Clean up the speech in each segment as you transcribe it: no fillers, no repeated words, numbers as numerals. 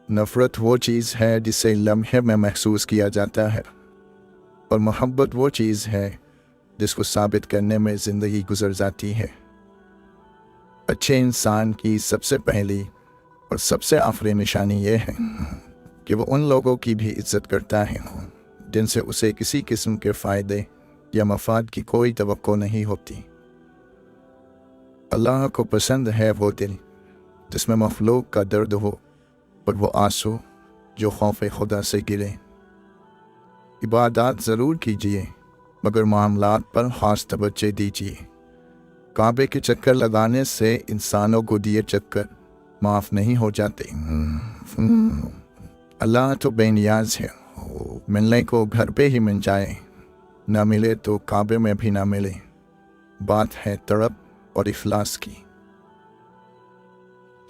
नफ़रत वो चीज़ है जिसे लम्हे में महसूस किया जाता है, और मोहब्बत वो चीज़ है जिसको साबित करने में ज़िंदगी गुजर जाती है। अच्छे इंसान की सबसे पहली और सबसे आखिरी निशानी ये है कि वो उन लोगों की भी इज़्ज़त करता है जिनसे उसे किसी किस्म के फ़ायदे या मफाद की कोई तवक्को नहीं होती। अल्लाह को पसंद है वो दिल जिसमें मखलूक का दर्द हो और वो आंसू जो खौफ खुदा से गिरे। इबादत ज़रूर कीजिए मगर मामलात पर ख़ास तवज्जो दीजिए। काबे के चक्कर लगाने से इंसानों को दिए चक्कर माफ़ नहीं हो जाते। अल्लाह तो बेनियाज है, मिलने को घर पे ही मिल जाए, ना मिले तो काबे में भी ना मिले। बात है तड़प और इखलास की।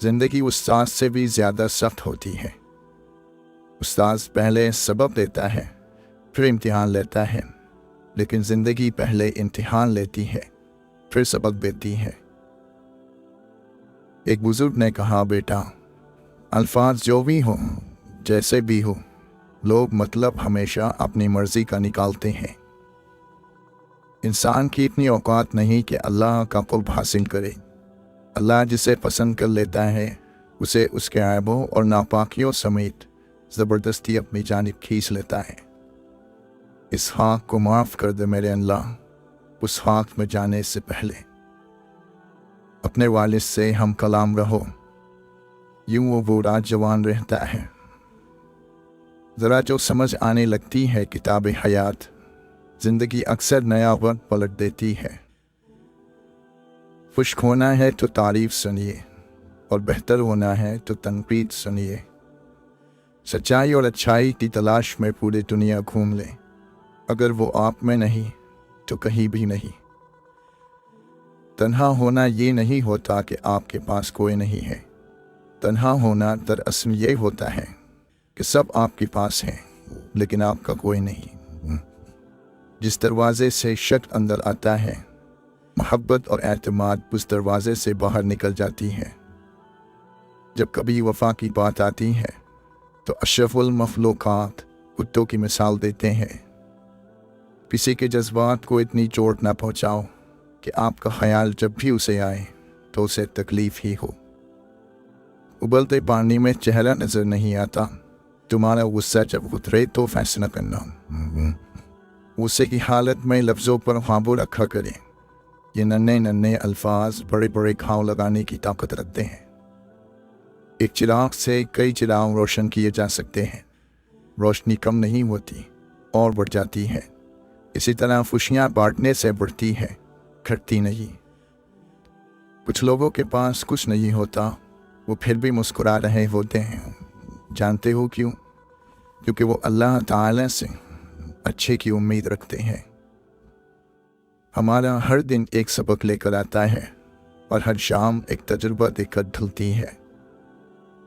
ज़िंदगी उस्ताद से भी ज़्यादा सख्त होती है। उस्ताद पहले सबक देता है, फिर इम्तिहान लेता है, लेकिन ज़िंदगी पहले इम्तिहान लेती है, फिर सबक देती है। एक बुजुर्ग ने कहा, बेटा, अल्फाज जो भी हो, जैसे भी हो, लोग मतलब हमेशा अपनी मर्ज़ी का निकालते हैं। इंसान की इतनी औकात नहीं कि अल्लाह का क़ुर्ब हासिल करे। अल्लाह जिसे पसंद कर लेता है उसे उसके ऐबों और नापाकियों समेत ज़बरदस्ती अपनी जानिब खींच लेता है। इस खाक को माफ़ कर दे मेरे अल्लाह, उस खाक में जाने से पहले। अपने वालिद से हम कलाम रहो, यूं वो बूढ़ा जवान रहता है। ज़रा जो समझ आने लगती है किताब हयात, ज़िंदगी अक्सर नया वक्त पलट देती है। खुश्क होना है तो तारीफ़ सुनिए, और बेहतर होना है तो तनकीद सुनिए। सच्चाई और अच्छाई की तलाश में पूरी दुनिया घूम लें, अगर वो आप में नहीं तो कहीं भी नहीं। तन्हा होना ये नहीं होता कि आपके पास कोई नहीं है। तन्हा होना दरअसल ये होता है कि सब आपके पास हैं लेकिन आपका कोई नहीं। जिस दरवाज़े से शक अंदर आता है, मोहब्बत और एतमाद उस दरवाज़े से बाहर निकल जाती है। जब कभी वफ़ा की बात आती है तो अशरफुल मखलूक़ात कुत्तों की मिसाल देते हैं। किसी के जज्बात को इतनी चोट ना पहुँचाओ कि आपका ख्याल जब भी उसे आए तो उसे तकलीफ़ ही हो। उबलते पानी में चेहरा नज़र नहीं आता, तुम्हारा गुस्सा जब उतरे तो फैसला करना। गुस्से की हालत में लफ्ज़ों पर काबू रखा करें। ये नन्हे नन्हे अल्फाज बड़े बड़े घाव लगाने की ताकत रखते हैं। एक चिराग से कई चिराग रोशन किए जा सकते हैं। रोशनी कम नहीं होती और बढ़ जाती है। इसी तरह खुशियाँ बांटने से बढ़ती है, घटती नहीं। कुछ लोगों के पास कुछ नहीं होता, वो फिर भी मुस्कुरा रहे होते हैं। जानते हो क्यों? क्योंकि वो अल्लाह ताला से अच्छे की उम्मीद रखते हैं। हमारा हर दिन एक सबक लेकर आता है और हर शाम एक तजुर्बा देकर ढलती है।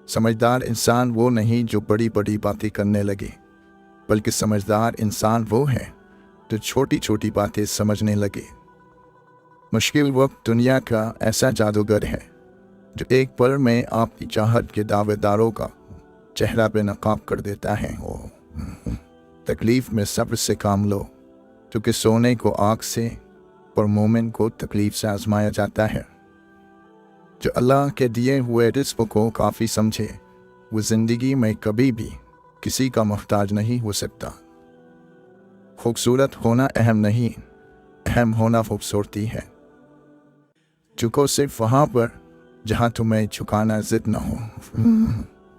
समझदार इंसान वो नहीं जो बड़ी बड़ी बातें करने लगे, बल्कि समझदार इंसान वो है जो छोटी छोटी बातें समझने लगे। मुश्किल वक्त दुनिया का ऐसा जादूगर है जो एक पल में आपकी चाहत के दावेदारों का चेहरा बेनकाब कर देता है। तकलीफ़ में सब्र से काम लो, क्योंकि सोने को आग से और मोमिन को तकलीफ़ से आजमाया जाता है। जो अल्लाह के दिए हुए रिज़्क़ को काफ़ी समझे, वो ज़िंदगी में कभी भी किसी का मोहताज नहीं हो सकता। खूबसूरत होना अहम नहीं, अहम होना खूबसूरती है। झुको सिर्फ वहाँ पर जहाँ तुम्हें झुकाना ज़िद न हो।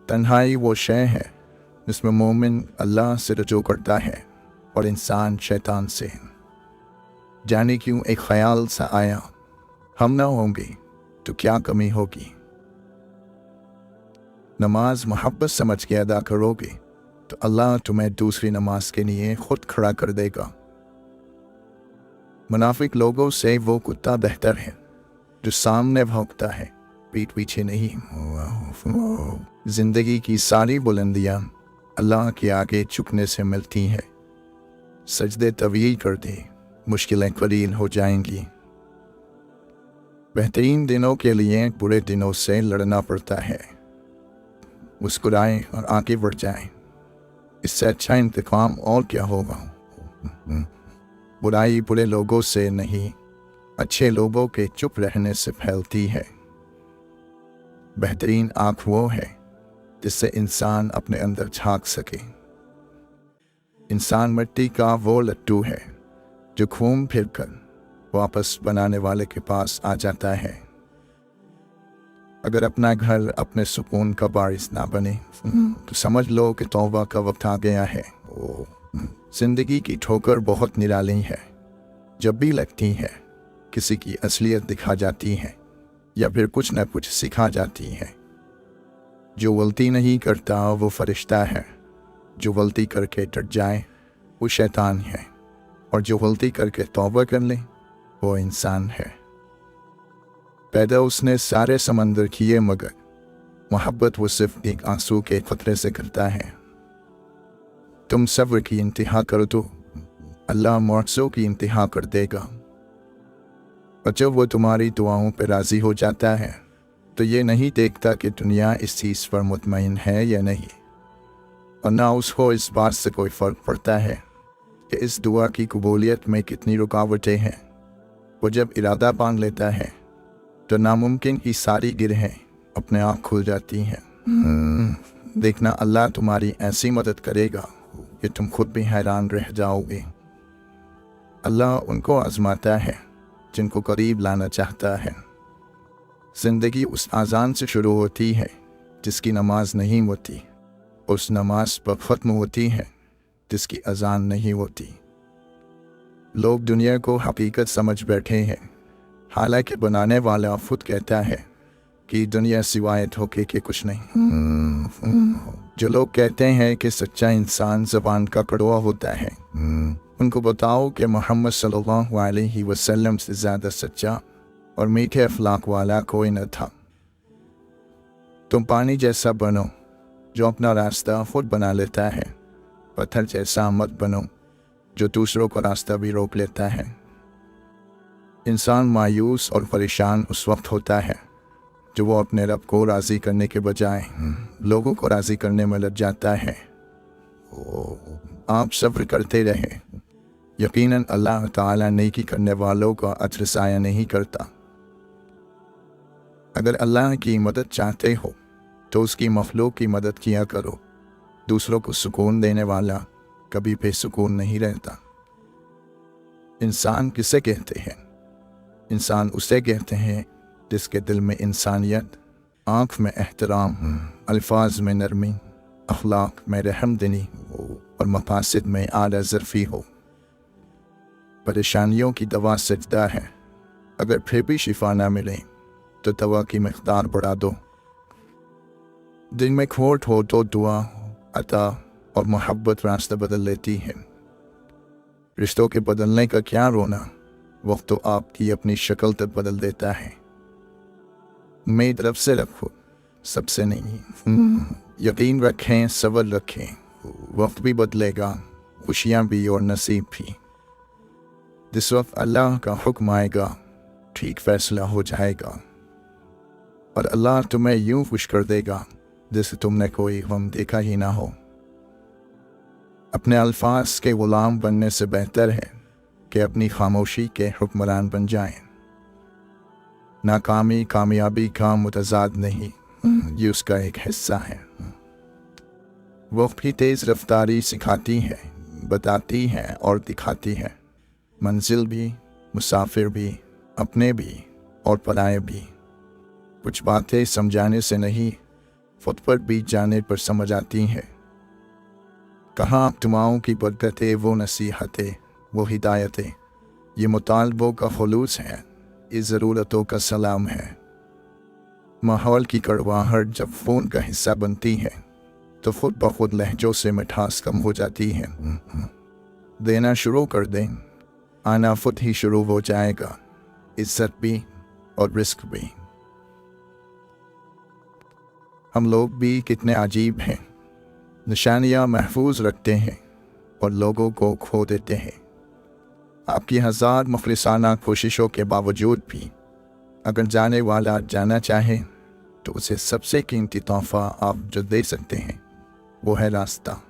तन्हाई वो शय है जिसमें मोमिन अल्लाह से रजू करता है और इंसान शैतान से। जाने क्यों एक ख्याल सा आया, हम ना होंगे तो क्या कमी होगी। नमाज मोहब्बत समझ के अदा करोगे तो अल्लाह तुम्हें दूसरी नमाज के लिए खुद खड़ा कर देगा। मुनाफिक लोगों से वो कुत्ता बेहतर है जो सामने भौंकता है, पीठ पीछे नहीं। जिंदगी की सारी बुलंदियां अल्लाह के आगे झुकने से मिलती हैं। सजदे तवील कर दे, मुश्किलें कलील हो जाएंगी। बेहतरीन दिनों के लिए बुरे दिनों से लड़ना पड़ता है। मुस्कुराएं और आगे बढ़ जाएं। इससे अच्छा इंतकाम और क्या होगा। बुराई बुरे लोगों से नहीं, अच्छे लोगों के चुप रहने से फैलती है। बेहतरीन आँख वो है जिससे इंसान अपने अंदर झांक सके। इंसान मिट्टी का वो लट्टू है जो घूम फिर कर वापस बनाने वाले के पास आ जाता है। अगर अपना घर अपने सुकून का बारिश ना बने तो समझ लो कि तौबा का वक्त आ गया है। जिंदगी की ठोकर बहुत निराली है। जब भी लगती है किसी की असलियत दिखा जाती है या फिर कुछ न कुछ सिखा जाती है। जो गलती नहीं करता वो फरिश्ता है, जो गलती करके डट जाए वो शैतान है, और जो गलती करके तौबा कर ले वो इंसान है। पैदा उसने सारे समंदर किए मगर मोहब्बत वो सिर्फ एक आंसू के खतरे से करता है। तुम सब्र की इंतहा कर दो, अल्लाह मुआवज़ों की इंतहा कर देगा। और जब वो तुम्हारी दुआओं पर राज़ी हो जाता है तो ये नहीं देखता कि दुनिया इस चीज़ पर मुतमईन है या नहीं, और ना उसको इस बात से कोई फ़र्क पड़ता है कि इस दुआ की कबूलियत में कितनी रुकावटें हैं। वो जब इरादा बांध लेता है तो नामुमकिन की सारी गिरहें अपने आप खुल जाती हैं। देखना अल्लाह तुम्हारी ऐसी मदद करेगा कि तुम खुद भी हैरान रह जाओगे। अल्लाह उनको आजमाता है जिनको करीब लाना चाहता है। ज़िंदगी उस आज़ान से शुरू होती है जिसकी नमाज नहीं होती, उस नमाज पर ख़त्म होती है जिसकी अजान नहीं होती। लोग दुनिया को हकीकत समझ बैठे हैं, हालांकि बनाने वाला खुद कहता है कि दुनिया सिवाय धोखे के कुछ नहीं। जो लोग कहते हैं कि सच्चा इंसान ज़बान का कड़वा होता है, उनको बताओ कि मोहम्मद सल्लल्लाहु अलैहि वसल्लम से ज़्यादा सच्चा और मीठे अखलाक वाला कोई न था। तुम पानी जैसा बनो जो अपना रास्ता खुद बना लेता है, पत्थर जैसा मत बनो जो दूसरों का रास्ता भी रोक लेता है। इंसान मायूस और परेशान उस वक्त होता है जो वो अपने रब को राज़ी करने के बजाय लोगों को राज़ी करने में लग जाता है। आप सब्र करते रहे, यकीनन अल्लाह ताला नेकी करने वालों का अज्र ज़ाया नहीं करता। अगर अल्लाह की मदद चाहते हो तो उसकी मखलूक की मदद किया करो। दूसरों को सुकून देने वाला कभी बेसुकून नहीं रहता। इंसान किसे कहते हैं? इंसान उसे कहते हैं जिसके दिल में इंसानियत, आँख में एहतराम, अल्फाज में नरमी, अखलाक में रहमदिली और मकासद में आला ज़रफ़ी हो। परेशानियों की दवा सजदा है। अगर फिर भी शिफा ना मिले तो दवा की मिक़दार बढ़ा दो। दिल में खोट हो तो दुआ, अता और मोहब्बत रास्ता बदल लेती है। रिश्तों के बदलने का क्या रोना, वक्त तो आपकी अपनी शक्ल तक बदल देता है। मेरी तरफ से रखो, सबसे नहीं। यकीन रखें, सब्र रखें, वक्त भी बदलेगा, खुशियाँ भी और नसीब भी। जिस वक्त अल्लाह का हुक्म आएगा ठीक फैसला हो जाएगा, और अल्लाह तुम्हें यूं खुश कर देगा जैसे तुमने कोई गम देखा ही ना हो। अपने अल्फाज के गुलाम बनने से बेहतर है कि अपनी खामोशी के हुक्मरान बन जाएं। नाकामी कामयाबी का मुतज़ाद नहीं, ये उसका एक हिस्सा है। वक्त भी तेज़ रफ्तारी सिखाती है, बताती है और दिखाती है। मंजिल भी, मुसाफिर भी, अपने भी और पराए भी। कुछ बातें समझाने से नहीं, खुद पर बीत जाने पर समझ आती हैं। कहाँ दुआओं की बरकतें, वो नसीहतें, वो हिदायतें, ये मुतालबों का खुलूस है, ये ज़रूरतों का सलाम है। माहौल की कड़वाहट जब फ़ोन का हिस्सा बनती है तो खुद ब खुद लहजों से मिठास कम हो जाती है। देना शुरू कर दें, आना खुद ही शुरू हो जाएगा, इज्जत भी और रिस्क भी। हम लोग भी कितने अजीब हैं, निशानियाँ महफूज रखते हैं और लोगों को खो देते हैं। आपकी हज़ार मुखलिसाना कोशिशों के बावजूद भी अगर जाने वाला जाना चाहे تو उसे सबसे कीमती तोहफा आप जो दे सकते हैं वो है रास्ता।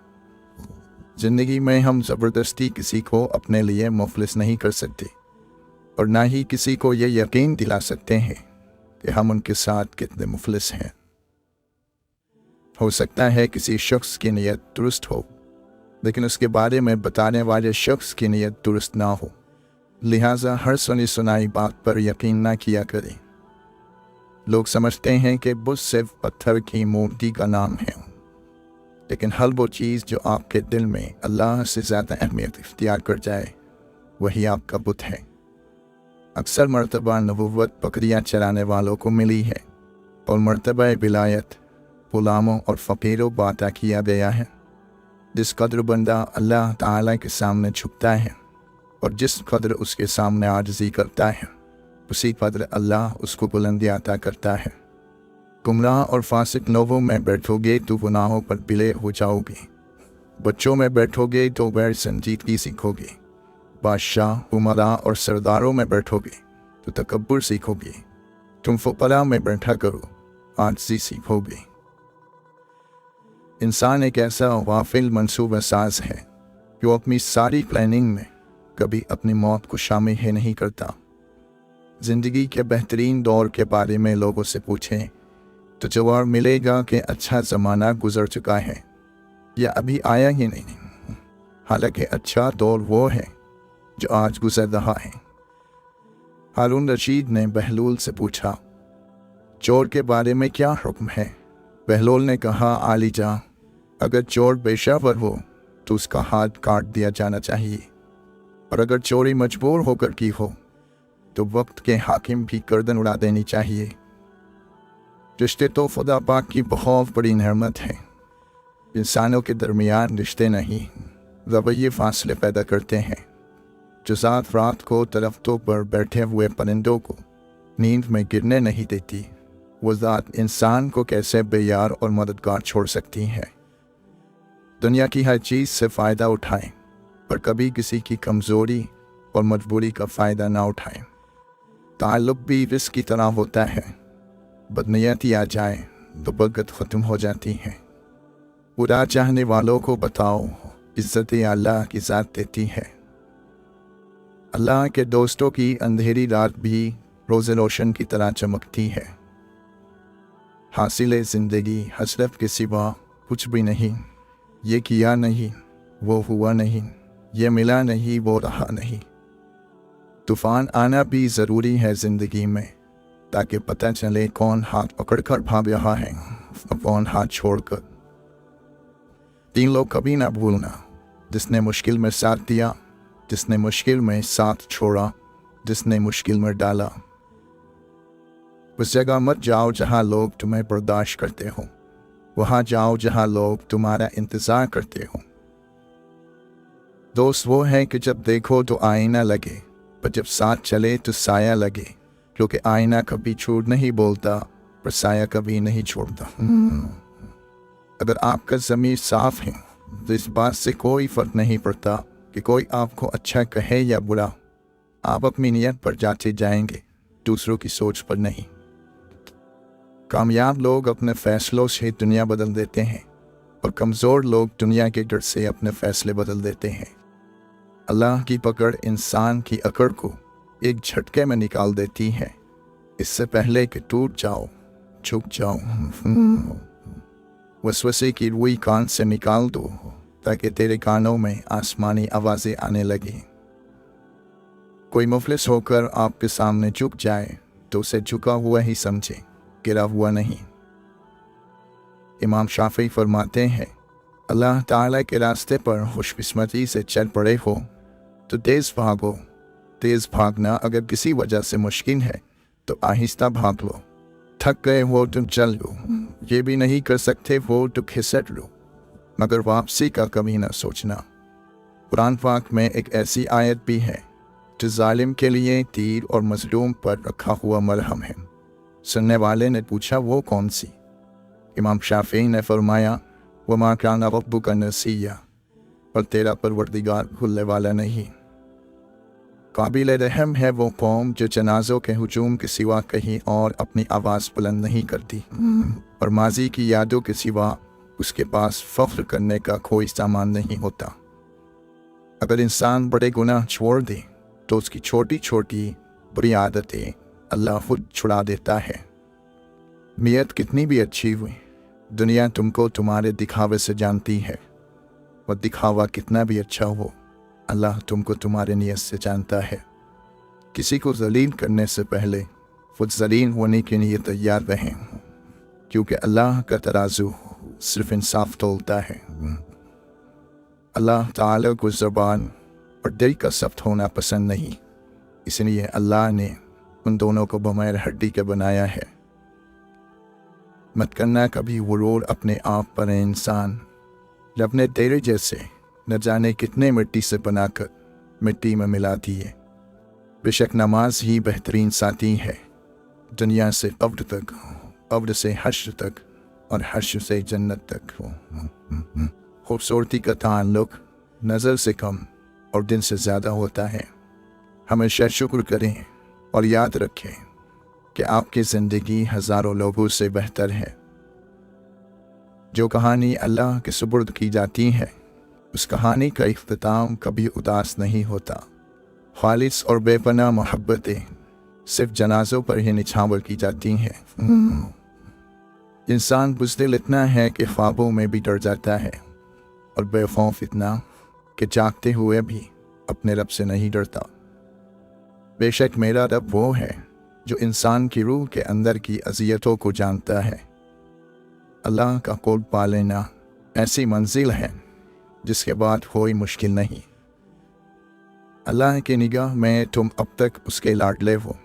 जिंदगी में हम ज़बरदस्ती किसी को अपने लिए मुफलिस नहीं कर सकते और ना ही किसी को ये यकीन दिला सकते हैं कि हम उनके साथ कितने मुफलिस हैं। हो सकता है किसी शख्स की नीयत दुरुस्त हो, लेकिन उसके बारे में बताने वाले शख्स की नीयत दुरुस्त ना हो, लिहाजा हर सुनी सुनाई बात पर यकीन ना किया करें। लोग समझते हैं कि बुत सिर्फ पत्थर की मूर्ति का नाम है, लेकिन हर वो चीज़ जो आपके दिल में अल्लाह से ज़्यादा अहमियत इख्तियार कर जाए वही आपका बुत है। अक्सर मर्तबा नबुव्वत बकरियाँ चराने वालों को मिली है और मर्तबा विलायत गुलामों और फ़कीरों को अता किया गया है। जिस कदर बंदा अल्लाह ताला के सामने झुकता है और जिस कदर उसके सामने आजिज़ी करता है, उसी कदर अल्लाह उसको बुलंदी अता करता है। गुमराह और फासिक लोगों में बैठोगे तो गुनाहों पर बिले हो जाओगे, बच्चों में बैठोगे तो गैर संजीदगी सीखोगे, बादशाह उमरा और सरदारों में बैठोगे तो तकब्बुर सीखोगे, तुम फुकरा में बैठा करो आजिज़ी सीखोगे। इंसान एक ऐसा वाफिल मंसूबा साज है जो अपनी सारी प्लानिंग में कभी अपनी मौत को शामिल ही नहीं करता। ज़िंदगी के बेहतरीन दौर के बारे में लोगों से पूछें तो जवाब मिलेगा कि अच्छा ज़माना गुजर चुका है या अभी आया ही नहीं। हालांकि अच्छा दौर वो है जो आज गुजर रहा है। हारून रशीद ने बहलूल से पूछा, चोर के बारे में क्या हुक्म है? बहलूल ने कहा, आली जा, अगर चोर पेशावर हो तो उसका हाथ काट दिया जाना चाहिए, और अगर चोरी मजबूर होकर की हो तो वक्त के हाकिम भी गर्दन उड़ा देनी चाहिए। रिश्ते तो खुदा पाक की बहुत बड़ी नेमत है। इंसानों के दरमियान रिश्ते नहीं, रवैये फासले पैदा करते हैं। जो ज़ात रात को दरख्तों पर बैठे हुए परिंदों को नींद में गिरने नहीं देती, वो ज़ात इंसान को कैसे बेयार और मददगार छोड़ सकती है। दुनिया की हर चीज़ से फ़ायदा उठाएं, पर कभी किसी की कमज़ोरी और मजबूरी का फ़ायदा ना उठाएं। ताल्लुक़ भी रिस्क की तरह होता है, बदनीयती आ जाए तो बरकत ख़त्म हो जाती है। बुरा चाहने वालों को बताओ, इज़्ज़त अल्लाह की ज़ात देती है। अल्लाह के दोस्तों की अंधेरी रात भी रोज़े रोशन की तरह चमकती है। हासिल ज़िंदगी हसरत के सिवा कुछ भी नहीं। ये किया नहीं, वो हुआ नहीं, ये मिला नहीं, वो रहा नहीं। तूफ़ान आना भी ज़रूरी है ज़िंदगी में, ताकि पता चले कौन हाथ पकड़कर भाग रहा है और कौन हाथ छोड़कर। 3 लोग कभी ना भूलना, जिसने मुश्किल में साथ दिया, जिसने मुश्किल में साथ छोड़ा, जिसने मुश्किल में डाला। उस जगह मत जाओ जहाँ लोग तुम्हें बर्दाश्त करते हो, वहाँ जाओ जहाँ लोग तुम्हारा इंतज़ार करते हो। दोस्त वो है कि जब देखो तो आईना लगे, पर जब साथ चले तो साया लगे, क्योंकि आईना कभी झूठ नहीं बोलता पर साया कभी नहीं छोड़ता। अगर आपका ज़मीर साफ है तो इस बात से कोई फ़र्क नहीं पड़ता कि कोई आपको अच्छा कहे या बुरा। आप अपनी नीयत पर जाते जाएंगे, दूसरों की सोच पर नहीं। कामयाब लोग अपने फ़ैसलों से दुनिया बदल देते हैं और कमज़ोर लोग दुनिया के डर से अपने फ़ैसले बदल देते हैं। अल्लाह की पकड़ इंसान की अकड़ को एक झटके में निकाल देती है। इससे पहले कि टूट जाओ, झुक जाओ। वसवसे की रुई कान से निकाल दो ताकि तेरे कानों में आसमानी आवाज़ें आने लगें। कोई मुफलिस होकर आपके सामने झुक जाए तो उसे झुका हुआ ही समझे, गिरा हुआ नहीं। इमाम शाफी फरमाते हैं, अल्लाह ताला के रास्ते पर खुशकिस्मती से चल पड़े हो तो तेज़ भागो। तेज़ भागना अगर किसी वजह से मुश्किल है तो आहिस्ता भाग लो। थक गए हो तो चल लो, ये भी नहीं कर सकते हो तो खिसक लो, मगर वापसी का कभी ना सोचना। कुरान पाक में एक ऐसी आयत भी है जो जालिम के लिए तीर और मजलूम पर रखा हुआ मरहम है। सुनने वाले ने पूछा, वो कौन सी? इमाम शाफी ने फरमाया, वमा कान रब्बुका नसिया, और तेरा परवरदिगार भूलने वाला नहीं। काबिल रहम है वो कौम जो जनाजों के हुजूम के सिवा कहीं और अपनी आवाज़ बुलंद नहीं करती और माजी की यादों के सिवा उसके पास फ़ख्र करने का कोई सामान नहीं होता। अगर इंसान बड़े गुनाह छोड़ दे तो उसकी छोटी छोटी बुरी आदतें अल्लाह खुद छुड़ा देता है। नीयत कितनी भी अच्छी हुई, दुनिया तुमको तुम्हारे दिखावे से जानती है, और दिखावा कितना भी अच्छा हो, अल्लाह तुमको तुम्हारे नीयत से जानता है। किसी को जलील करने से पहले खुद जलील होने के लिए तैयार रहें, क्योंकि अल्लाह का तराजू सिर्फ इंसाफ तोलता है। अल्लाह ताला को ज़बान और दिल का सख्त होना पसंद नहीं, इसलिए अल्लाह ने उन दोनों को बगैर हड्डी के बनाया है। मत करना कभी गुरूर अपने आप पर इंसान, रब ने तेरे जैसे न जाने कितने मिट्टी से बनाकर मिट्टी में मिला दिए। बेशक नमाज ही बेहतरीन साथी है, दुनिया से कब्र तक, कब्र से हश्र तक और हश्र से जन्नत तक। खूबसूरती का ताल्लुक नज़र से कम और दिन से ज़्यादा होता है। हमेशा शुक्र करें और याद रखें कि आपकी ज़िंदगी हज़ारों लोगों से बेहतर है। जो कहानी अल्लाह के सुपुर्द की जाती है, उस कहानी का इख्तिताम कभी उदास नहीं होता। खालिस और बेपनाह मोहब्बतें सिर्फ जनाजों पर ही निछावर की जाती हैं। इंसान बुज़दिल इतना है कि ख्वाबों में भी डर जाता है, और बेखौफ इतना कि जागते हुए भी अपने रब से नहीं डरता। बेशक मेरा रब वो है जो इंसान की रूह के अंदर की अज़ियतों को जानता है। अल्लाह का क़ुर्ब पा लेना ऐसी मंजिल है जिसके बाद कोई मुश्किल नहीं। अल्लाह की निगाह में तुम अब तक उसके लाडले हो,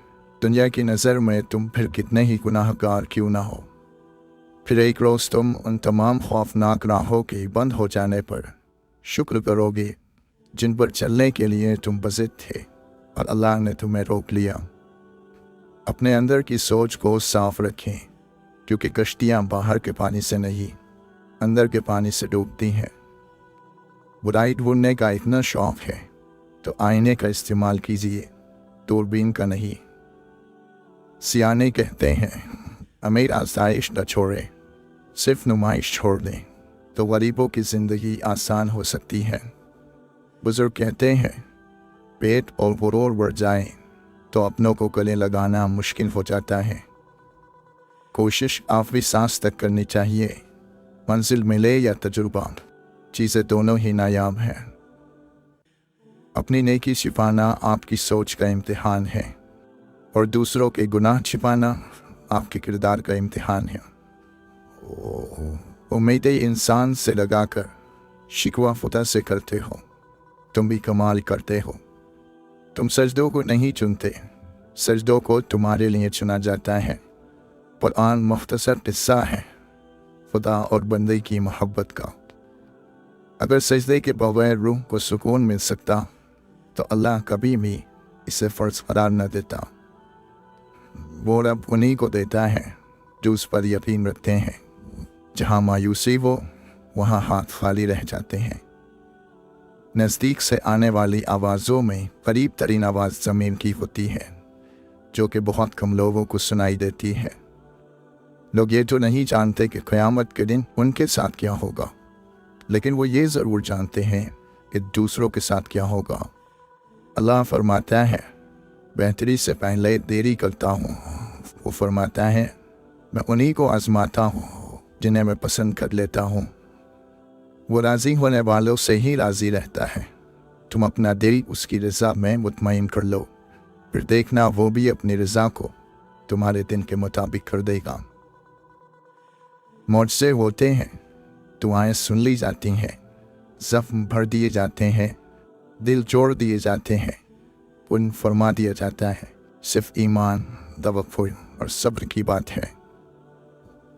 दुनिया की नज़र में तुम फिर कितने ही गुनाहगार क्यों ना हो। फिर एक रोज़ तुम उन तमाम खौफनाक राहों के बंद हो जाने पर शुक्र करोगे जिन पर चलने के लिए तुम बज़िद थे और अल्लाह ने तुम्हें रोक लिया। अपने अंदर की सोच को साफ रखें, क्योंकि कश्तियाँ बाहर के पानी से नहीं, अंदर के पानी से डूबती हैं। बुराई ढूंढने का इतना शौक़ है तो आईने का इस्तेमाल कीजिए, दूरबीन का नहीं। सियाने कहते हैं अमीर आसाइश न छोड़े, सिर्फ नुमाइश छोड़ दें तो गरीबों की ज़िंदगी आसान हो सकती है। बुज़ुर्ग कहते हैं पेट और गुरूर बढ़ जाए तो अपनों को गले लगाना मुश्किल हो जाता है। कोशिश आखिरी सांस तक करनी चाहिए, मंजिल मिले या तजुर्बा, चीज़ें दोनों ही नायाब हैं। अपनी नेकी छिपाना आपकी सोच का इम्तिहान है, और दूसरों के गुनाह छिपाना आपके किरदार का इम्तिहान है। उम्मीदें इंसान से लगाकर शिकवा खुदा से करते हो, तुम भी कमाल करते हो। तुम सजदों को नहीं चुनते, सजदों को तुम्हारे लिए चुना जाता है। कुरान मुख्तसर किस्सा है खुदा और बंदे की मोहब्बत का। अगर सजदे के बगैर रूह को सुकून मिल सकता तो अल्लाह कभी भी इसे फ़र्ज करार न देता। वो रब उन्हीं को देता है जो उस पर यकीन रखते हैं। जहाँ मायूसी हो वहाँ हाथ खाली रह जाते हैं। नज़दीक से आने वाली आवाज़ों में करीब तरीन आवाज़ ज़मीन की होती है, जो कि बहुत कम लोगों को सुनाई देती है। लोग ये तो नहीं जानते कि क़यामत के दिन उनके साथ क्या होगा, लेकिन वो ये ज़रूर जानते हैं कि दूसरों के साथ क्या होगा। अल्लाह फरमाता है बेहतरी से पहले देरी करता हूँ। वो फरमाता है मैं उन्हीं को आज़माता हूँ जिन्हें मैं पसंद कर लेता हूँ। वो राज़ी होने वालों से ही राज़ी रहता है। तुम अपना दिल उसकी रज़ा में मुतमईन कर लो, फिर देखना वो भी अपनी रज़ा को तुम्हारे दिन के मुताबिक कर देगा। मुझसे होते हैं, दुआएं सुन ली जाती हैं, ज़ख्म भर दिए जाते हैं, दिल जोड़ दिए जाते हैं, पुन फरमा दिया जाता है। सिर्फ ईमान, तवक्कुल और सब्र की बात है।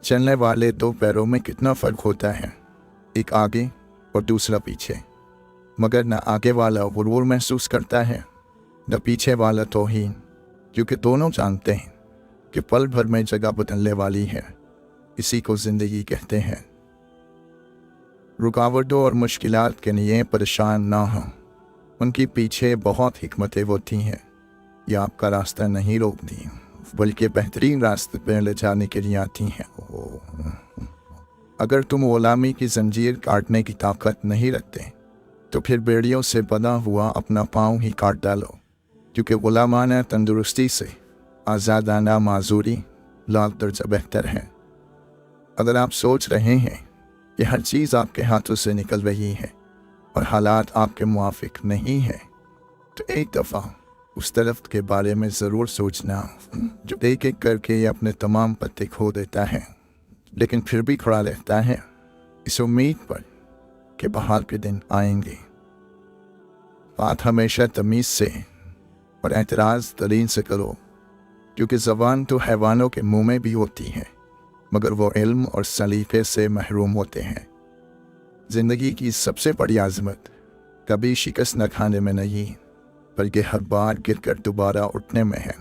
चलने वाले दो पैरों में कितना फ़र्क होता है, एक आगे और दूसरा पीछे, मगर न आगे वाला गुरूर महसूस करता है न पीछे वाला तौहीन, क्योंकि दोनों जानते हैं कि पल भर में जगह बदलने वाली है। इसी को ज़िंदगी कहते हैं। रुकावटों और मुश्किलात के लिए परेशान ना हो, ان کے پیچھے بہت حکمتیں ہوتی ہیں. یہ آپ کا راستہ نہیں روکتی بلکہ بہترین راستے پہ لے جانے کے لیے آتی ہیں. اگر تم غلامی کی زنجیر کاٹنے کی طاقت نہیں رکھتے تو پھر بیڑیوں سے بندھا ہوا اپنا پاؤں ہی کاٹ ڈالو، کیونکہ غلامانہ تندرستی سے آزادانہ معذوری لاکھ درجہ بہتر ہے. اگر آپ سوچ رہے ہیں کہ ہر چیز آپ کے ہاتھوں سے نکل رہی ہے اور حالات آپ کے موافق نہیں ہیں، تو ایک دفعہ اس درخت کے بارے میں ضرور سوچنا جو ایک ایک کر کے اپنے تمام پتے کھو دیتا ہے لیکن پھر بھی کھڑا رہتا ہے، اس امید پر کہ بہار کے دن آئیں گے. بات ہمیشہ تمیز سے اور اعتراض ترین سے کرو، کیونکہ زبان تو حیوانوں کے منہ میں بھی ہوتی ہے مگر وہ علم اور سلیقے سے محروم ہوتے ہیں. زندگی کی سب سے بڑی عظمت کبھی شکست نہ کھانے میں نہیں بلکہ ہر بار گر کر دوبارہ اٹھنے میں ہے.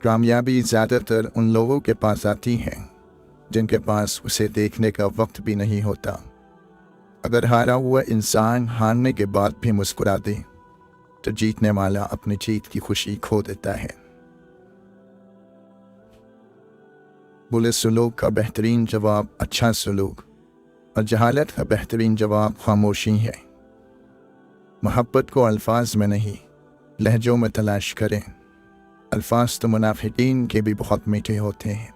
کامیابی زیادہ تر ان لوگوں کے پاس آتی ہے جن کے پاس اسے دیکھنے کا وقت بھی نہیں ہوتا. اگر ہارا ہوا انسان ہارنے کے بعد بھی مسکرا دے تو جیتنے والا اپنی جیت کی خوشی کھو دیتا ہے. برے سلوک کا بہترین جواب اچھا سلوک اور جہالت کا بہترین جواب خاموشی ہے. محبت کو الفاظ میں نہیں لہجوں میں تلاش کریں. الفاظ تو منافقین کے بھی بہت میٹھے ہوتے ہیں.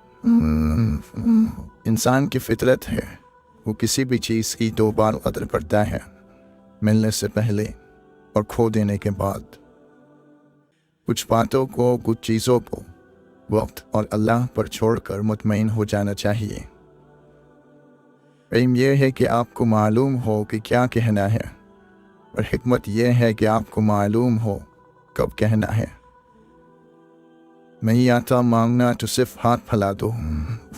انسان کی فطرت ہے وہ کسی بھی چیز کی 2 بار قدر کرتا ہے، ملنے سے پہلے اور کھو دینے کے بعد. کچھ باتوں کو، کچھ چیزوں کو وقت اور اللہ پر چھوڑ کر مطمئن ہو جانا چاہیے. علم یہ ہے کہ آپ کو معلوم ہو کہ کیا کہنا ہے، اور حکمت یہ ہے کہ آپ کو معلوم ہو کب کہنا ہے. نہیں آتا مانگنا تو صرف ہاتھ پھیلا دو،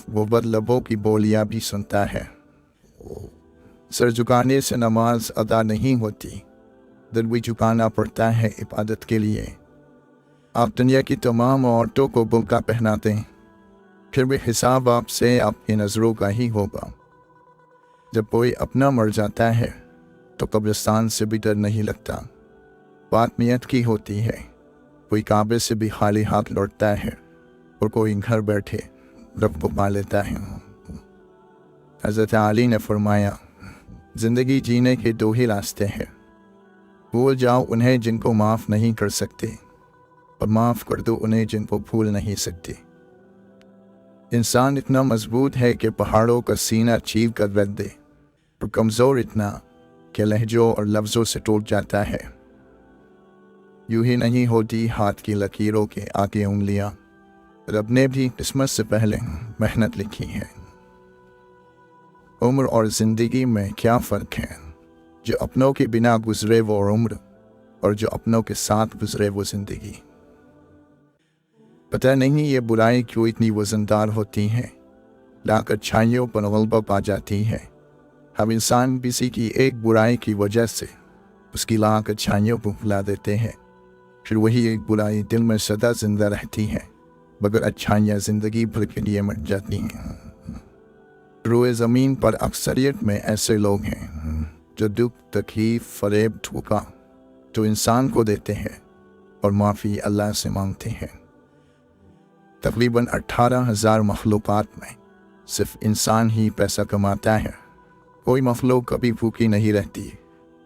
وہ بد لبوں کی بولیاں بھی سنتا ہے. سر جھکانے سے نماز ادا نہیں ہوتی، دل بھی جھکانا پڑتا ہے عبادت کے لیے. آپ دنیا کی تمام عورتوں کو برقع پہناتے ہیں، پھر بھی حساب آپ سے آپ کی نظروں کا ہی ہوگا. جب کوئی اپنا مر جاتا ہے تو قبرستان سے بھی ڈر نہیں لگتا. بات نیت کی ہوتی ہے. کوئی کعبے سے بھی خالی ہاتھ لوٹتا ہے اور کوئی گھر بیٹھے رب کو پا لیتا ہے. حضرت علی نے فرمایا، زندگی جینے کے 2 ہی راستے ہیں، بھول جاؤ انہیں جن کو معاف نہیں کر سکتے، اور معاف کر دو انہیں جن کو بھول نہیں سکتے. انسان اتنا مضبوط ہے کہ پہاڑوں کا سینہ چیر کر رکھ دے، اور کمزور اتنا کہ لہجوں اور لفظوں سے ٹوٹ جاتا ہے. یوں ہی نہیں ہوتی ہاتھ کی لکیروں کے آگے انگلیاں. رب نے بھی قسمت سے پہلے محنت لکھی ہے. عمر اور زندگی میں کیا فرق ہے؟ جو اپنوں کے بنا گزرے وہ عمر، اور جو اپنوں کے ساتھ گزرے وہ زندگی. پتہ نہیں یہ برائی کیوں اتنی وزندار ہوتی ہیں، لا کر اچھائیوں پر غلبہ پا جاتی ہے. ہم انسان کسی کی ایک برائی کی وجہ سے اس کی لاکھ اچھائیوں کو بھلا دیتے ہیں، پھر وہی ایک برائی دل میں سدا زندہ رہتی ہے مگر اچھائیاں زندگی بھر کے لیے مٹ جاتی ہیں. روئے زمین پر اکثریت میں ایسے لوگ ہیں جو دکھ، تکلیف، فریب، دھوکہ تو انسان کو دیتے ہیں اور معافی اللہ سے مانگتے ہیں. تقریباً 18,000 مخلوقات میں صرف انسان ہی پیسہ کماتا ہے. کوئی مخلوق کبھی بھوکی نہیں رہتی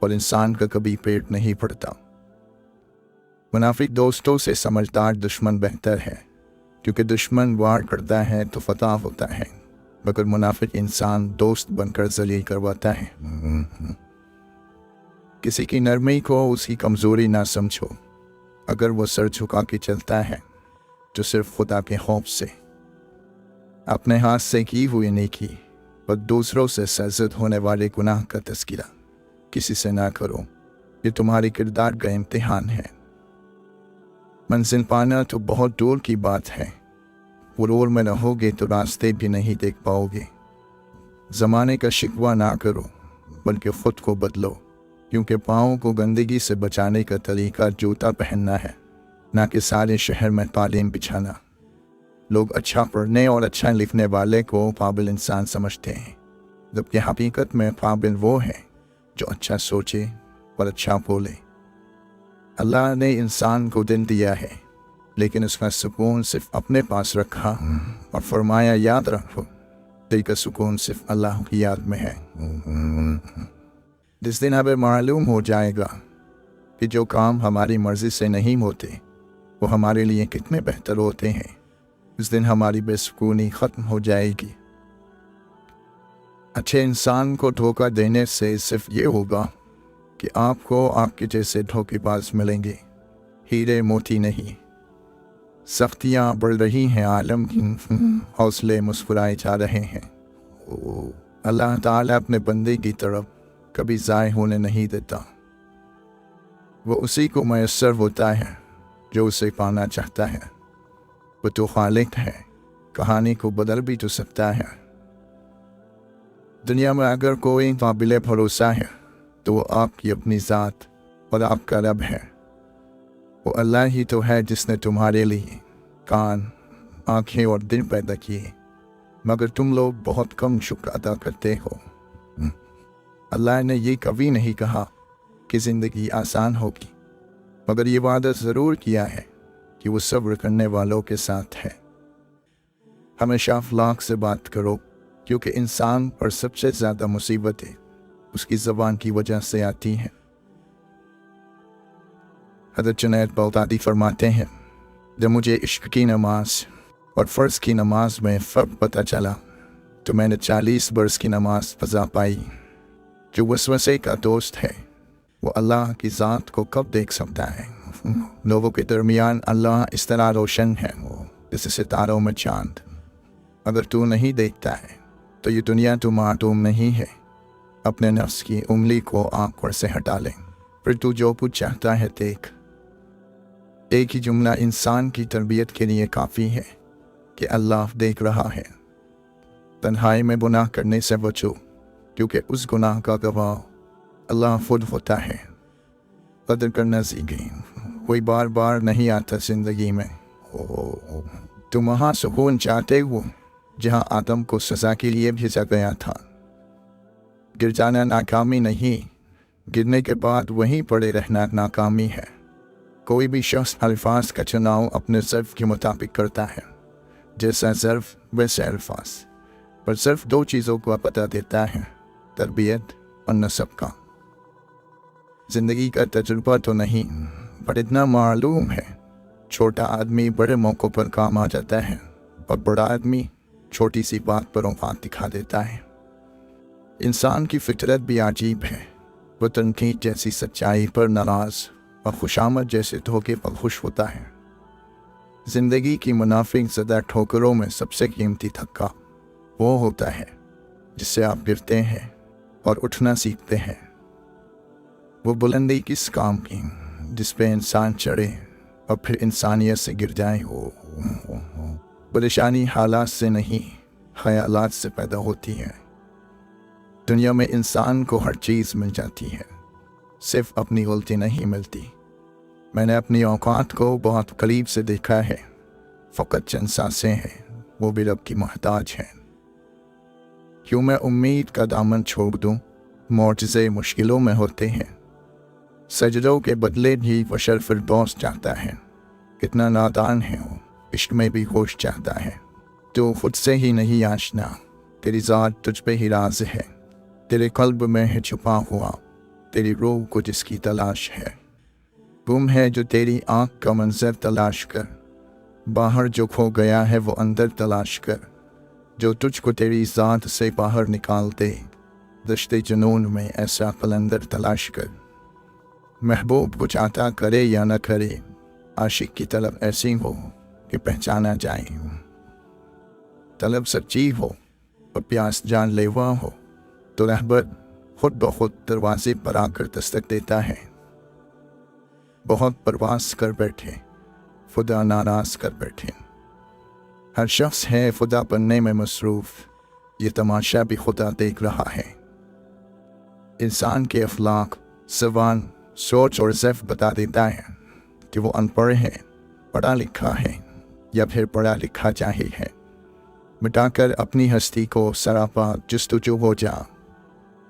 اور انسان کا کبھی پیٹ نہیں پڑتا. منافق دوستوں سے سمجھدار دشمن بہتر ہے، کیونکہ دشمن وار کرتا ہے تو فتح ہوتا ہے مگر منافق انسان دوست بن کر ذلیل کرواتا ہے. کسی کی نرمی کو اس کی کمزوری نہ سمجھو. اگر وہ سر جھکا کے چلتا ہے تو صرف خدا کے خوف سے. اپنے ہاتھ سے کی ہوئی نیکی اور دوسروں سے سرزد ہونے والے گناہ کا تذکرہ کسی سے نہ کرو. یہ تمہاری کردار کا امتحان ہے. منزل پانا تو بہت دور کی بات ہے، غرور میں رہو گے تو راستے بھی نہیں دیکھ پاؤ گے. زمانے کا شکوہ نہ کرو بلکہ خود کو بدلو، کیونکہ پاؤں کو گندگی سے بچانے کا طریقہ جوتا پہننا ہے، نہ کہ سارے شہر میں قالین بچھانا. لوگ اچھا پڑھنے اور اچھا لکھنے والے کو قابل انسان سمجھتے ہیں، جبکہ حقیقت میں قابل وہ ہے جو اچھا سوچے اور اچھا بولے. अल्लाह ने इंसान को दिन दिया है, लेकिन उसका सुकून सिर्फ अपने पास रखा और फरमाया याद रखो, दिल का सुकून सिर्फ अल्लाह की याद में है। जिस दिन हमें मालूम हो जाएगा कि जो काम हमारी मर्जी से नहीं होते वो हमारे लिए कितने बेहतर होते हैं, उस दिन हमारी बेसुकूनी ख़त्म हो जाएगी। अच्छे इंसान को धोखा देने से सिर्फ ये होगा कि आपको आपके जैसे धोखेबाज मिलेंगे, हीरे मोती नहीं। सख्तियाँ बढ़ रही हैं आलम की, हौसले मुस्कुराए जा रहे हैं। अल्लाह ताला अपने बंदे की तरफ कभी ज़ाय होने नहीं देता। वो उसी को मैसर होता है जो उसे पाना चाहता है। वो तो खालिक है, कहानी को बदल भी तो सकता है। दुनिया में अगर कोई काबिल भरोसा है तो वो आपकी अपनी ज़ात और आपका रब है। वो अल्लाह ही तो है जिसने तुम्हारे लिए कान, आँखें और दिल पैदा किए, मगर तुम लोग बहुत कम शुक्र अदा करते हो। अल्लाह ने ये कभी नहीं कहा कि ज़िंदगी आसान होगी, मगर ये वादा ज़रूर किया है कि वो सब्र करने वालों के साथ है। हमेशा अखलाक से बात करो, क्योंकि इंसान पर सबसे ज़्यादा मुसीबतें उसकी ज़बान की वजह से आती हैं। हज़रत जुनैद बगदादी फरमाते हैं, जब मुझे इश्क की नमाज और फ़र्ज़ की नमाज में फ़र्क पता चला तो मैंने 40 बरस की नमाज फ़ज़ा पाई। जो वसवसे का दोस्त है वो अल्लाह की ज़ात को कब देख सकता है? लोगों के दरमियान अल्लाह इस तरह रोशन है जैसे सितारों में चांद। अगर तू नहीं देखता है तो ये दुनिया तो मातूम नहीं है। अपने नफ्स की उंगली को आँख पर से हटा ले, फिर तू जो कुछ चाहता है देख। एक ही जुमला इंसान की तरबियत के लिए काफ़ी है कि अल्लाह देख रहा है। तन्हाई में गुनाह करने से बचो, क्योंकि उस गुनाह का गवाह अल्लाह खुद होता है। कदर करना सीखें, कोई बार बार नहीं आता ज़िंदगी में। तुम वहाँ सुकून चाहते हो जहाँ आदम को सज़ा के लिए भेजा गया था। गिर जाना नाकामी नहीं, गिरने के बाद वहीं पड़े रहना नाकामी है। कोई भी शख्स अल्फाज का चुनाव अपने ज़र्फ़ के मुताबिक करता है, जैसा ज़र्फ़ वैसे अल्फाज, पर सिर्फ 2 चीज़ों को पता देता है, तरबियत और नसब का। ज़िंदगी का तजुर्बा तो नहीं, पर इतना मालूम है, छोटा आदमी बड़े मौक़ों पर काम आ जाता है और बड़ा आदमी छोटी सी बात पर औकात दिखा देता है। इंसान की फितरत भी अजीब है। वो तनकीद जैसी सच्चाई पर नाराज़ और खुशामद जैसे धोखे पर खुश होता है। ज़िंदगी की मुनाफिक ज़दा ठोकरों में सबसे कीमती धक्का वो होता है जिससे आप गिरते हैं और उठना सीखते हैं। वो बुलंदी किस काम की जिस पे इंसान चढ़े और फिर इंसानियत से गिर जाए हो। परेशानी हालात से नहीं, ख़यालात से पैदा होती है। दुनिया में इंसान को हर चीज़ मिल जाती है, सिर्फ अपनी गलती नहीं मिलती। मैंने अपनी औकात को बहुत करीब से देखा है। फ़कत चंद सांसें हैं, वो भी रब की मोहताज हैं। क्यों मैं उम्मीद का दामन छोड़ दूँ? मौजज़े मुश्किलों में होते हैं। सजदों के बदले भी बशर फिरदौस चाहता है। कितना नादान है वो, इश्क में भी होश चाहता है। तो खुद से ही नहीं आशना, तेरी ज़ात तुझ पे ही राज है। तेरे कल्ब में है छुपा हुआ, तेरी रूह को जिसकी तलाश है। गुम है जो तेरी आँख का मंजर तलाश कर, बाहर जो खो गया है वो अंदर तलाश कर। जो तुझको तेरी ज़ात से बाहर निकाल दे, दश्ते जुनून में ऐसा कलंदर तलाश कर। महबूब कुछ आता करे या न करे, आशिक की तलब ऐसी हो कि पहचाना जाए। तलब सच्ची हो और प्यास जानलेवा हो तो रहबर खुद ब खुद दरवाजे पर आकर दस्तक देता है। बहुत परवास कर बैठे, खुदा नाराज़ कर बैठे। हर शख्स है खुदा बनने में मसरूफ़, ये तमाशा भी खुदा देख रहा है। इंसान के अखलाक, ज़बान, सोच और ज़ैफ़ बता देता है कि वो अनपढ़ है, पढ़ा लिखा है या फिर पढ़ा लिखा जाहिल है। मिटाकर अपनी हस्ती को सरापा जुस्तजू हो जा।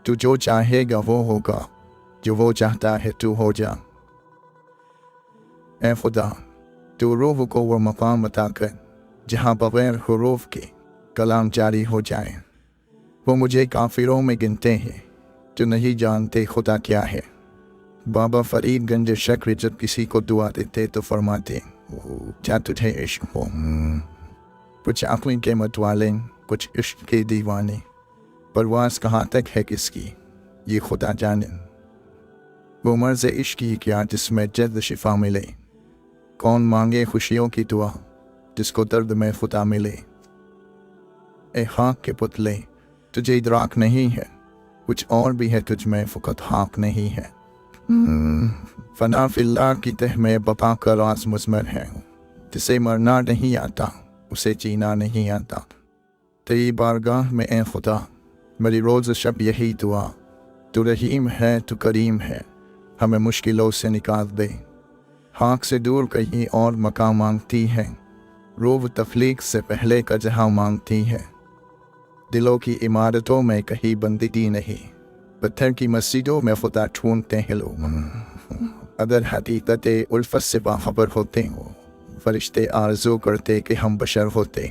तू जो चाहेगा वो होगा, जो वो चाहता है तू हो जा। اے خدا تو روح کو وہ مقام عطا کر جہاں بغیر حروف کے کلام جاری ہو جائے۔ وہ مجھے کافروں میں گنتے ہیں جو نہیں جانتے خدا کیا ہے۔ بابا فرید گنج شکر جب کسی کو دعا دیتے تو فرماتے کیا تجھے عشق ہو؟ کچھ عقل کے متوالے، کچھ عشق کے دیوانے، پرواز کہاں تک ہے کس کی یہ خدا جانے۔ وہ مرض عشق کی کیا جس میں جلد شفا ملے، کون مانگے خوشیوں کی دعا جس کو درد میں خدا ملے۔ اے خاک کے پتلے تجھے ادراک نہیں ہے، کچھ اور بھی ہے تجھ میں فقط خاک نہیں ہے۔ فنا فی اللہ کی تہ میں بقا کا راز مضمر ہے، جسے مرنا نہیں آتا اسے جینا نہیں آتا۔ تیری بارگاہ میں اے خدا میری روز شب یہی دعا، تو رحیم ہے تو کریم ہے ہمیں مشکلوں سے نکال دے۔ خاک سے دور کہیں اور مقام مانگتی ہے، روح تخلیق سے پہلے کا جہاں مانگتی ہے۔ دلوں کی عمارتوں میں کہیں بندگی نہیں، پتھر کی مسجدوں میں خدا ڈھونڈتے ہیں لوگ۔ اگر حقیقت الفت سے باخبر ہوتے ہو فرشتے آرزو کرتے کہ ہم بشر ہوتے۔